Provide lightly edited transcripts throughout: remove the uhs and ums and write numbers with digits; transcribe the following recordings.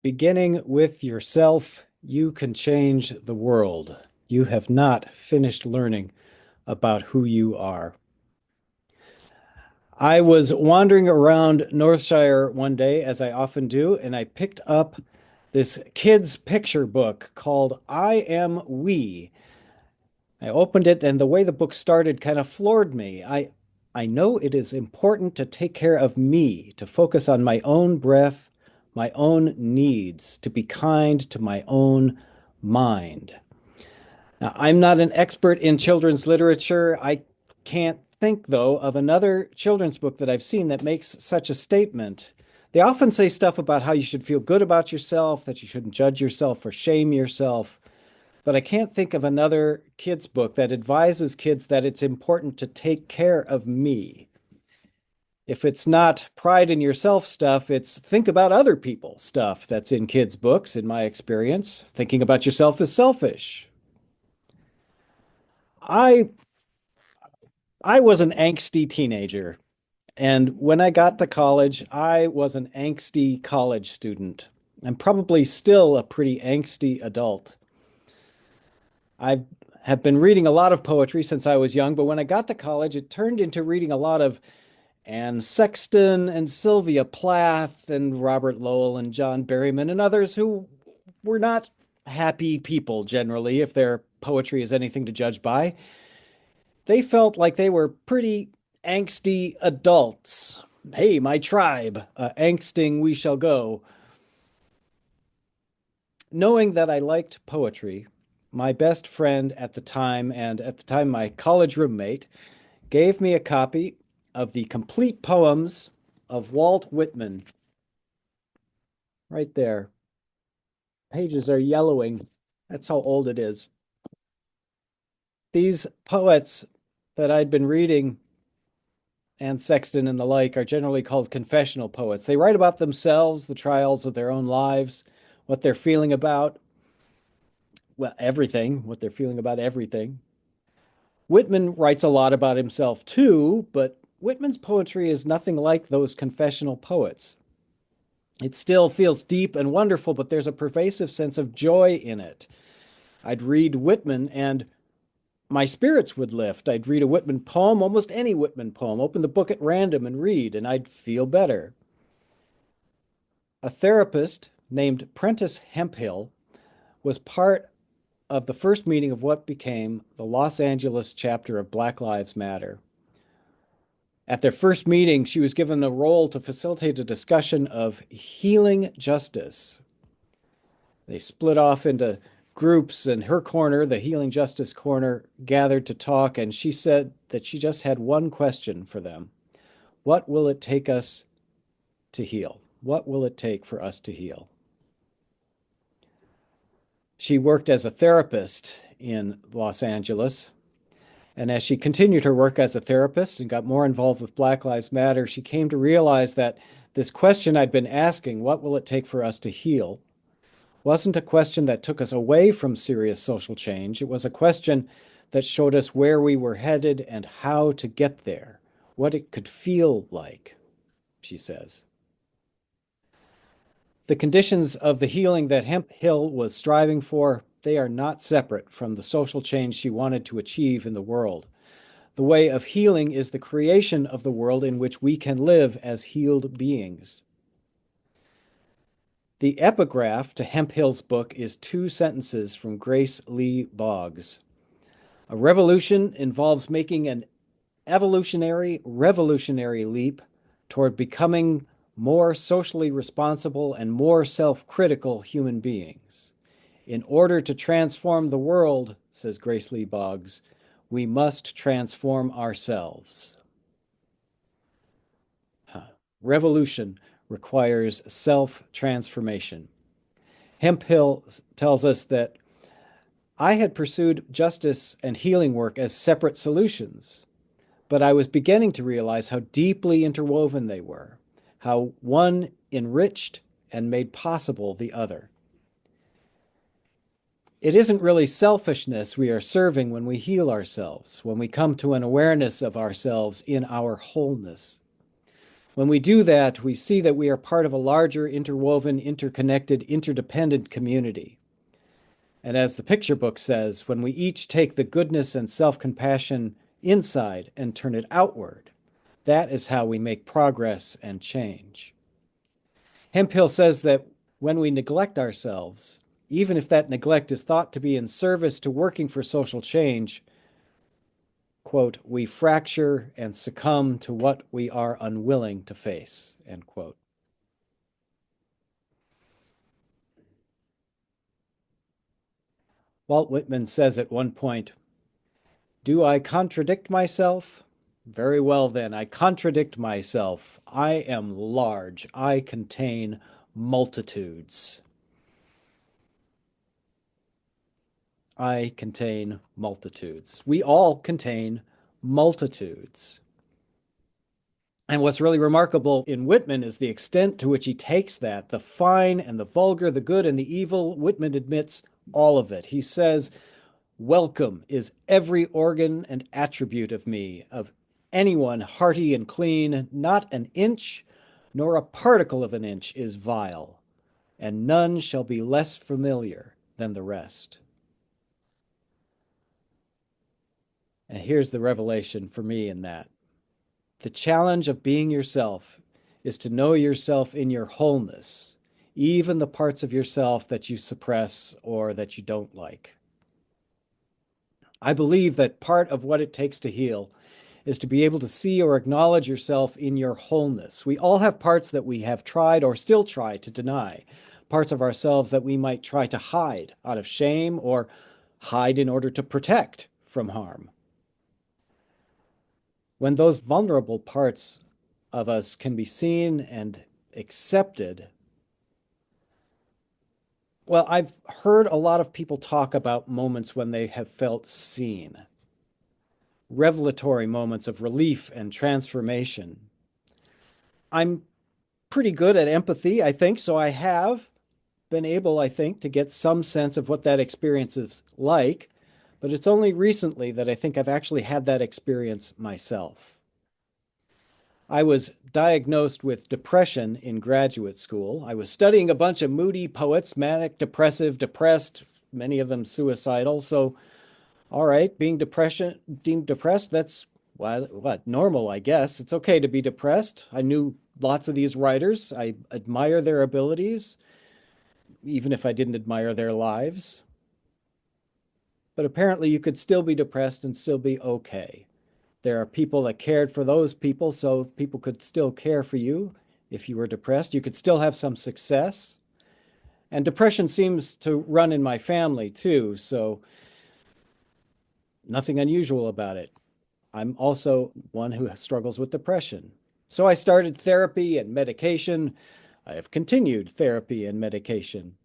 Beginning with yourself, you can change the world. You have not finished learning about who you are. I was wandering around Northshire one day, as I often do, and I picked up this kid's picture book called I Am We. I opened it, and the way the book started kind of floored me. I know it is important to take care of me, to focus on my own breath, my own needs, to be kind to my own mind. Now, I'm not an expert in children's literature. I can't think, though, of another children's book that I've seen that makes such a statement. They often say stuff about how you should feel good about yourself, that you shouldn't judge yourself or shame yourself. But I can't think of another kids' book that advises kids that it's important to take care of me. If it's not pride in yourself stuff, it's think about other people stuff that's in kids' books, in my experience. Thinking about yourself is selfish. I I was an angsty teenager, and when I got to college, I was an angsty college student. I'm probably still a pretty angsty adult. I have been reading a lot of poetry since I was young, but when I got to college, it turned into reading a lot of Anne Sexton and Sylvia Plath and Robert Lowell and John Berryman and others who were not happy people generally, if their poetry is anything to judge by. They felt like they were pretty angsty adults. Hey, my tribe, angsting we shall go. Knowing that I liked poetry, my best friend at the time, and at the time my college roommate, gave me a copy of the complete poems of Walt Whitman. Right there. Pages are yellowing. That's how old it is. These poets that I'd been reading, Anne Sexton and the like, are generally called confessional poets. They write about themselves, the trials of their own lives, what they're feeling about, well, everything, what they're feeling about everything. Whitman writes a lot about himself too, but Whitman's poetry is nothing like those confessional poets. It still feels deep and wonderful, but there's a pervasive sense of joy in it. I'd read Whitman and my spirits would lift. I'd read a Whitman poem, almost any Whitman poem, open the book at random and read, and I'd feel better. A therapist named Prentice Hemphill was part of the first meeting of what became the Los Angeles chapter of Black Lives Matter. At their first meeting, she was given a role to facilitate a discussion of healing justice. They split off into groups, and her corner, the Healing Justice Corner, gathered to talk, and she said that she just had one question for them. What will it take us to heal? What will it take for us to heal? She worked as a therapist in Los Angeles, and as she continued her work as a therapist and got more involved with Black Lives Matter, she came to realize that this question I'd been asking, what will it take for us to heal, wasn't a question that took us away from serious social change. It was a question that showed us where we were headed and how to get there, what it could feel like, she says. The conditions of the healing that Hemphill was striving for, they are not separate from the social change she wanted to achieve in the world. The way of healing is the creation of the world in which we can live as healed beings. The epigraph to Hemphill's book is two sentences from Grace Lee Boggs. A revolution involves making an revolutionary leap toward becoming more socially responsible and more self-critical human beings. In order to transform the world, says Grace Lee Boggs, we must transform ourselves. Revolution requires self-transformation. Hemphill tells us that I had pursued justice and healing work as separate solutions, but I was beginning to realize how deeply interwoven they were, how one enriched and made possible the other. It isn't really selfishness we are serving when we heal ourselves, when we come to an awareness of ourselves in our wholeness. When we do that, we see that we are part of a larger, interwoven, interconnected, interdependent community. And as the picture book says, when we each take the goodness and self-compassion inside and turn it outward, that is how we make progress and change. Hemphill says that when we neglect ourselves, even if that neglect is thought to be in service to working for social change, quote, we fracture and succumb to what we are unwilling to face, end quote. Walt Whitman says at one point, do I contradict myself? Very well, then, I contradict myself. I am large. I contain multitudes. I contain multitudes. We all contain multitudes. And what's really remarkable in Whitman is the extent to which he takes that, the fine and the vulgar, the good and the evil. Whitman admits all of it. He says, welcome is every organ and attribute of me, of anyone hearty and clean. Not an inch, nor a particle of an inch is vile, and none shall be less familiar than the rest. And here's the revelation for me in that. The challenge of being yourself is to know yourself in your wholeness, even the parts of yourself that you suppress or that you don't like. I believe that part of what it takes to heal is to be able to see or acknowledge yourself in your wholeness. We all have parts that we have tried or still try to deny, parts of ourselves that we might try to hide out of shame or hide in order to protect from harm. When those vulnerable parts of us can be seen and accepted, well, I've heard a lot of people talk about moments when they have felt seen, revelatory moments of relief and transformation. I'm pretty good at empathy, I think, so I have been able, I think, to get some sense of what that experience is like, but it's only recently that I think I've actually had that experience myself. I was diagnosed with depression in graduate school. I was studying a bunch of moody poets, manic, depressive, depressed, many of them suicidal. So, all right, being depressed, that's what normal, I guess. It's okay to be depressed. I knew lots of these writers. I admire their abilities, even if I didn't admire their lives. But apparently you could still be depressed and still be okay. There are people that cared for those people, so people could still care for you if you were depressed. You could still have some success. And depression seems to run in my family too, so nothing unusual about it. I'm also one who struggles with depression. So I started therapy and medication. I have continued therapy and medication.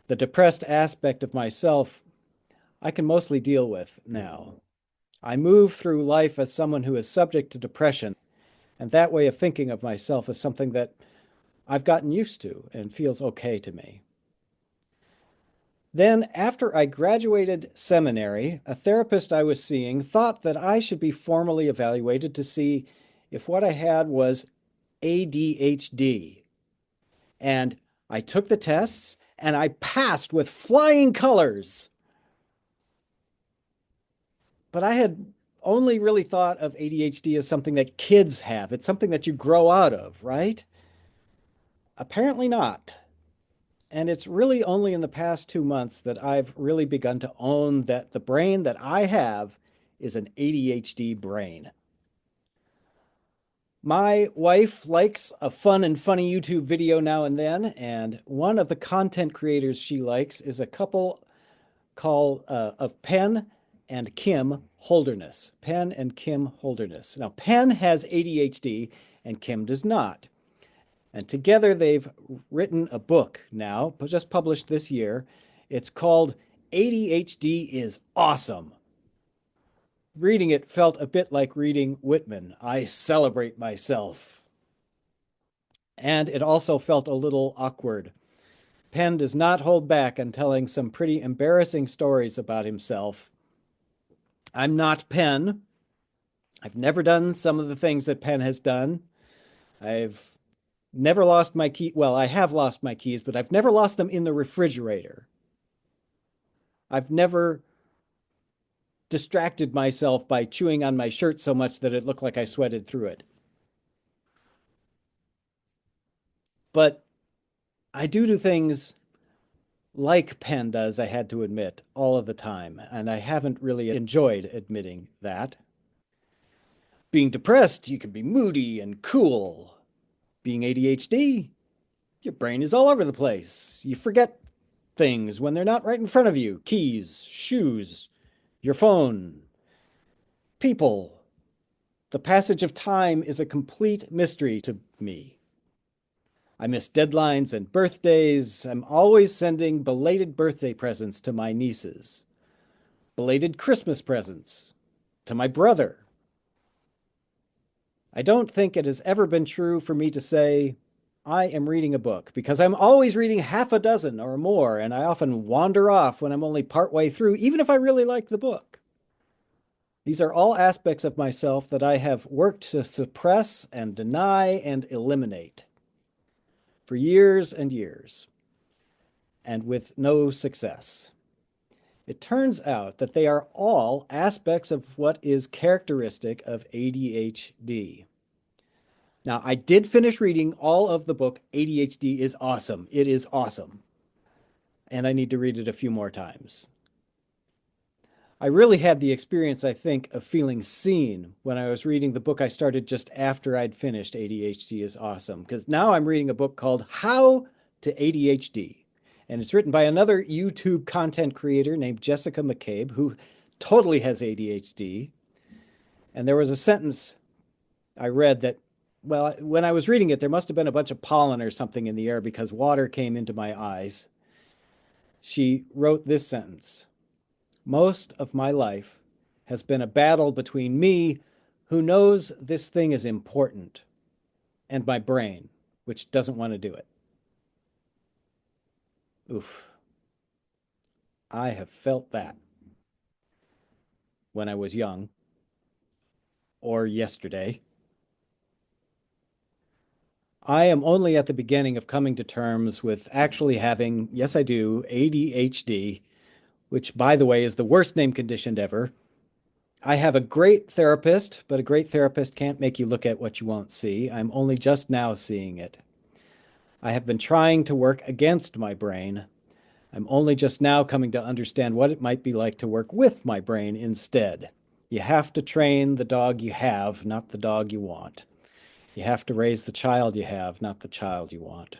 The depressed aspect of myself, I can mostly deal with now. I move through life as someone who is subject to depression, and that way of thinking of myself is something that I've gotten used to and feels okay to me. Then, after I graduated seminary, a therapist I was seeing thought that I should be formally evaluated to see if what I had was ADHD. And I took the tests and I passed with flying colors. But I had only really thought of ADHD as something that kids have. It's something that you grow out of, right? Apparently not. And it's really only in the past 2 months that I've really begun to own that the brain that I have is an ADHD brain. My wife likes a fun and funny YouTube video now and then, and one of the content creators she likes is a couple called of Penn and Kim Holderness. Penn and Kim Holderness. Now, Penn has ADHD and Kim does not. And together they've written a book now, just published this year. It's called ADHD is Awesome. Reading it felt a bit like reading Whitman. I celebrate myself. And it also felt a little awkward. Penn does not hold back on telling some pretty embarrassing stories about himself. I'm not Penn. I've never done some of the things that Penn has done. I've never lost my key. Well, I have lost my keys, but I've never lost them in the refrigerator. I've never distracted myself by chewing on my shirt so much that it looked like I sweated through it. But I do things like Penn does, I had to admit, all of the time. And I haven't really enjoyed admitting that. Being depressed, you can be moody and cool. Being ADHD, your brain is all over the place. You forget things when they're not right in front of you. Keys, shoes, your phone, people. The passage of time is a complete mystery to me. I miss deadlines and birthdays. I'm always sending belated birthday presents to my nieces, belated Christmas presents to my brother. I don't think it has ever been true for me to say, I am reading a book, because I'm always reading half a dozen or more, and I often wander off when I'm only partway through, even if I really like the book. These are all aspects of myself that I have worked to suppress and deny and eliminate for years and years, and with no success. It turns out that they are all aspects of what is characteristic of ADHD. Now, I did finish reading all of the book ADHD is Awesome. It is awesome. And I need to read it a few more times. I really had the experience, I think, of feeling seen when I was reading the book I started just after I'd finished ADHD is Awesome, because now I'm reading a book called How to ADHD. And it's written by another YouTube content creator named Jessica McCabe, who totally has ADHD. And there was a sentence I read that, well, when I was reading it, there must have been a bunch of pollen or something in the air because water came into my eyes. She wrote this sentence: most of my life has been a battle between me, who knows this thing is important, and my brain, which doesn't want to do it. Oof. I have felt that when I was young, or yesterday. I am only at the beginning of coming to terms with actually having, yes, I do, ADHD, which, by the way, is the worst name condition ever. I have a great therapist, but a great therapist can't make you look at what you won't see. I'm only just now seeing it. I have been trying to work against my brain. I'm only just now coming to understand what it might be like to work with my brain instead. You have to train the dog you have, not the dog you want. You have to raise the child you have, not the child you want.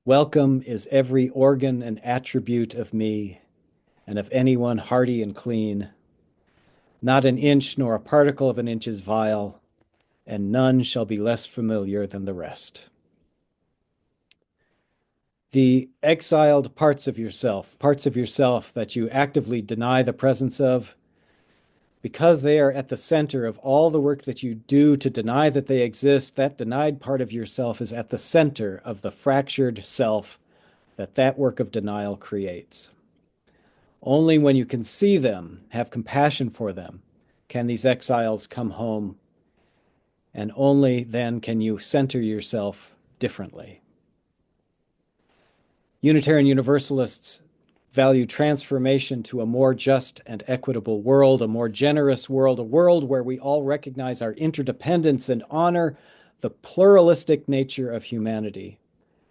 Welcome is every organ and attribute of me and of anyone hearty and clean. Not an inch nor a particle of an inch is vile, and none shall be less familiar than the rest. The exiled parts of yourself that you actively deny the presence of, because they are at the center of all the work that you do to deny that they exist, that denied part of yourself is at the center of the fractured self that work of denial creates. Only when you can see them, have compassion for them, can these exiles come home, and only then can you center yourself differently. Unitarian Universalists value transformation to a more just and equitable world, a more generous world, a world where we all recognize our interdependence and honor the pluralistic nature of humanity,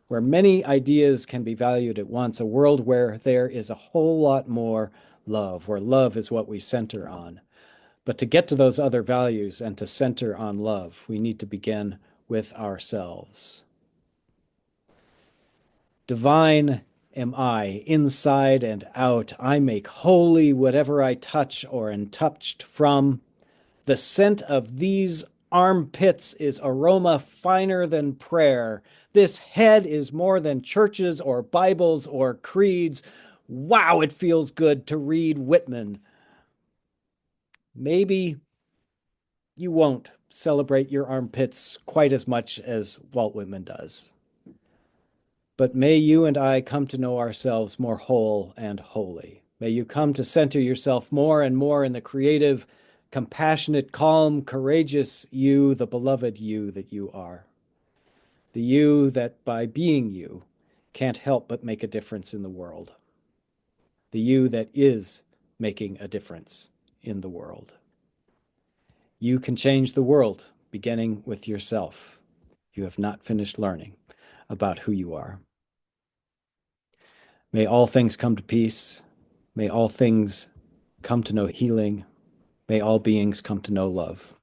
where many ideas can be valued at once, a world where there is a whole lot more love, where love is what we center on. But to get to those other values and to center on love, we need to begin with ourselves. Divine am I, inside and out. I make holy whatever I touch or am touched from. The scent of these armpits is aroma finer than prayer. This head is more than churches or Bibles or creeds. Wow, it feels good to read Whitman. Maybe you won't celebrate your armpits quite as much as Walt Whitman does. But may you and I come to know ourselves more whole and holy. May you come to center yourself more and more in the creative, compassionate, calm, courageous you, the beloved you that you are. The you that by being you can't help but make a difference in the world. The you that is making a difference in the world. You can change the world, beginning with yourself. You have not finished learning about who you are. May all things come to peace. May all things come to know healing. May all beings come to know love.